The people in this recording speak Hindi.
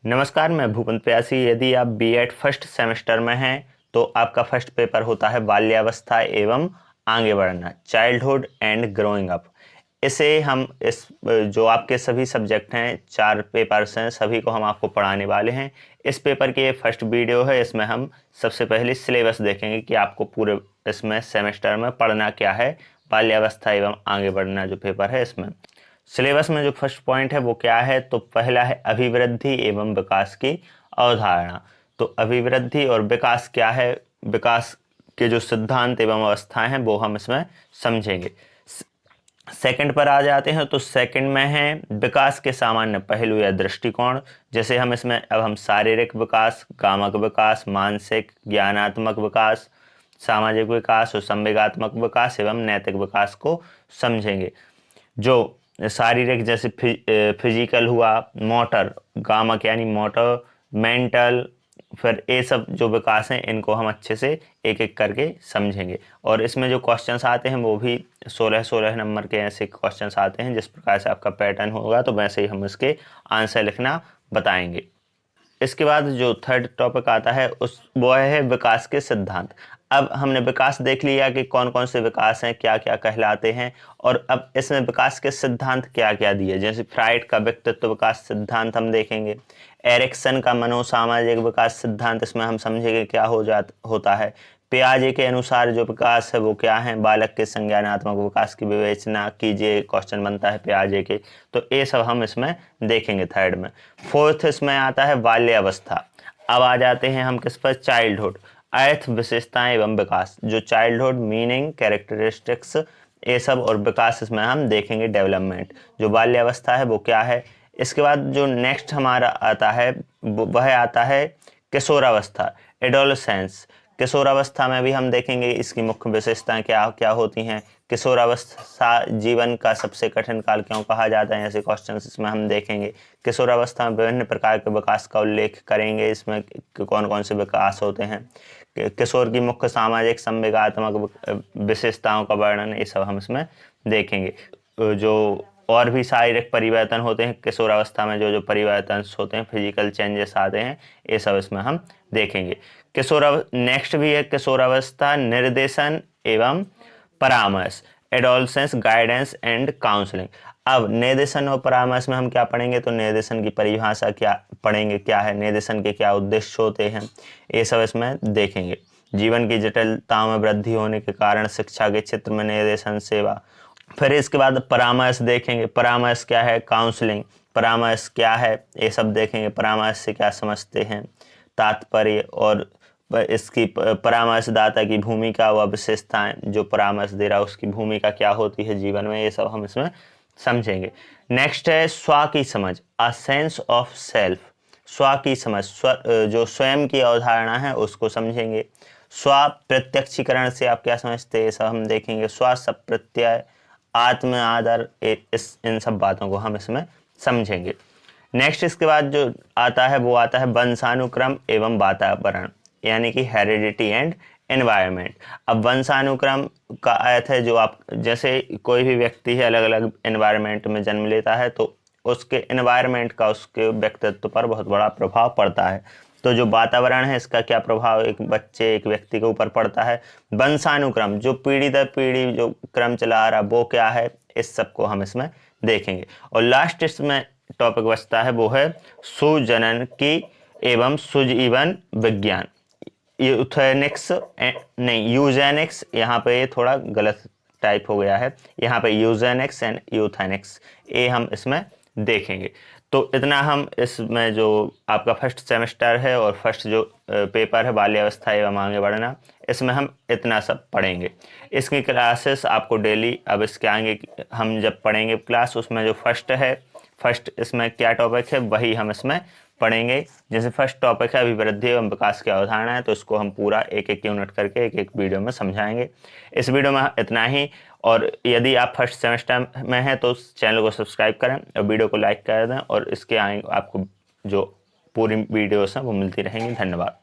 नमस्कार, मैं भूपन प्यासी। यदि आप बीएड फर्स्ट सेमेस्टर में हैं तो आपका फर्स्ट पेपर होता है बाल्यावस्था एवं आगे बढ़ना, चाइल्डहुड एंड ग्रोइंग अप। इसे हम इस जो आपके सभी सब्जेक्ट हैं, 4 पेपर्स हैं, सभी को हम आपको पढ़ाने वाले हैं। इस पेपर की ये फर्स्ट वीडियो है। इसमें हम सबसे पहले सिलेबस देखेंगे कि आपको पूरे इसमें सेमेस्टर में पढ़ना क्या है। बाल्यावस्था एवं आगे बढ़ना जो पेपर है इसमें सिलेबस में जो फर्स्ट पॉइंट है वो क्या है, तो पहला है अभिवृद्धि एवं विकास की अवधारणा। तो अभिवृद्धि और विकास क्या है, विकास के जो सिद्धांत एवं अवस्थाएं हैं वो हम इसमें समझेंगे। सेकंड पर आ जाते हैं, तो सेकंड में है विकास के सामान्य पहलू या दृष्टिकोण। जैसे हम शारीरिक विकास, कामक विकास, मानसिक ज्ञानात्मक विकास, सामाजिक विकास और संवेगात्मक विकास एवं नैतिक विकास को समझेंगे। जो शारीरिक जैसे फिजिकल हुआ, मोटर, गामक यानी मोटर, मेंटल, फिर ये सब जो विकास हैं इनको हम अच्छे से एक एक करके समझेंगे। और इसमें जो क्वेश्चंस आते हैं वो भी 16-16 नंबर के ऐसे क्वेश्चंस आते हैं। जिस प्रकार से आपका पैटर्न होगा तो वैसे ही हम इसके आंसर लिखना बताएंगे। इसके बाद जो थर्ड टॉपिक आता है वो है विकास के सिद्धांत। अब हमने विकास देख लिया कि कौन कौन से विकास हैं, क्या क्या कहलाते हैं, और अब इसमें विकास के सिद्धांत क्या क्या दिए। जैसे फ्राइड का व्यक्तित्व विकास सिद्धांत हम देखेंगे। एरिक्सन का मनोसामाजिक विकास सिद्धांत, इसमें हम समझेंगे क्या होता है। पियाजे के अनुसार जो विकास है वो क्या है, बालक के संज्ञानात्मक विकास की विवेचना कीजिए, क्वेश्चन बनता है पियाजे के। तो ये सब हम इसमें देखेंगे थर्ड में। फोर्थ इसमें आता है बाल्यावस्था। अब आ जाते हैं हम किस पर, चाइल्डहुड। अर्थ, विशेषताएं एवं विकास। जो चाइल्डहुड, मीनिंग, कैरेक्टरिस्टिक्स, ये सब, और विकास इसमें हम देखेंगे डेवलपमेंट। जो बाल्यावस्था है वो क्या है। इसके बाद जो नेक्स्ट हमारा आता है वह आता है किशोरावस्था, एडोलसेंस। किशोरावस्था में भी हम देखेंगे इसकी मुख्य विशेषताएं क्या क्या होती हैं। किशोरावस्था जीवन का सबसे कठिन काल क्यों कहा जाता है, ऐसे क्वेश्चंस इसमें हम देखेंगे। किशोरावस्था में विभिन्न प्रकार के विकास का उल्लेख करेंगे, इसमें कौन कौन से विकास होते हैं। किशोर की मुख्य सामाजिक संवेगात्मक विशेषताओं का वर्णन, ये सब हम इसमें देखेंगे। जो और भी शारीरिक परिवर्तन होते हैं किशोरावस्था में, जो जो परिवर्तन होते हैं, फिजिकल चेंजेस आते हैं, ये सब इसमें हम देखेंगे। नेक्स्ट भी है किशोरावस्था निर्देशन एवं परामर्श, एडोलसेंस गाइडेंस एंड काउंसलिंग। अब निर्देशन और परामर्श में हम क्या पढ़ेंगे, तो निर्देशन की परिभाषा क्या पढ़ेंगे, क्या है निर्देशन के क्या उद्देश्य होते हैं, ये सब इसमें देखेंगे। जीवन की जटिलताओं में वृद्धि होने के कारण शिक्षा के क्षेत्र में निर्देशन सेवा। फिर इसके बाद परामर्श देखेंगे, परामर्श क्या है, काउंसलिंग, परामर्श क्या है, ये सब देखेंगे। परामर्श से क्या समझते हैं, तात्पर्य, और इसकी परामर्शदाता की भूमिका व विशेषताएं, जो परामर्श दे रहा है उसकी भूमिका क्या होती है जीवन में, ये सब हम इसमें समझेंगे। नेक्स्ट है स्व की समझ, अ सेंस ऑफ सेल्फ। स्व की समझ, जो स्वयं की अवधारणा है उसको समझेंगे। स्व प्रत्यक्षीकरण से आप क्या समझते हैं, ये सब हम देखेंगे। स्व प्रत्यय, आत्म आदर, इन सब बातों को हम इसमें समझेंगे। नेक्स्ट इसके बाद जो आता है वो आता है वंशानुक्रम एवं वातावरण, यानी कि हेरिडिटी एंड एनवायरनमेंट। अब वंशानुक्रम का अर्थ है जो आप, जैसे कोई भी व्यक्ति है अलग अलग एनवायरनमेंट में जन्म लेता है तो उसके एनवायरनमेंट का उसके व्यक्तित्व पर बहुत बड़ा प्रभाव पड़ता है। तो जो वातावरण है इसका क्या प्रभाव एक बच्चे, एक व्यक्ति के ऊपर पड़ता है। वंशानुक्रम, जो पीढ़ी दर पीढ़ी जो क्रम चला आ रहा वो क्या है, इस सब को हम इसमें देखेंगे। और लास्ट इसमें टॉपिक बचता है वो है सुजनन की एवं सुजीवन विज्ञान, यूथेनिक्स नहीं यूजेनिक्स, यहाँ पे ये थोड़ा गलत टाइप हो गया है, यहाँ पे यूजेनिक्स एंड यूथेनिक्स, ये हम इसमें देखेंगे। तो इतना हम इसमें जो आपका फर्स्ट सेमेस्टर है और फर्स्ट जो पेपर है बाल्यावस्था एवं आगे बढ़ना, इसमें हम इतना सब पढ़ेंगे। इसकी क्लासेस आपको डेली, अब इसके आगे हम जब पढ़ेंगे क्लास, उसमें जो फर्स्ट इसमें क्या टॉपिक है वही हम इसमें पढ़ेंगे। जैसे फर्स्ट टॉपिक है अभिवृद्धि एवं विकास की अवधारणा है, तो इसको हम पूरा एक एक यूनिट करके एक एक वीडियो में समझाएंगे। इस वीडियो में इतना ही। और यदि आप फर्स्ट सेमेस्टर में हैं तो चैनल को सब्सक्राइब करें और वीडियो को लाइक कर दें, और इसके आगे आपको जो पूरी वीडियोस हैं वो मिलती रहेंगी। धन्यवाद।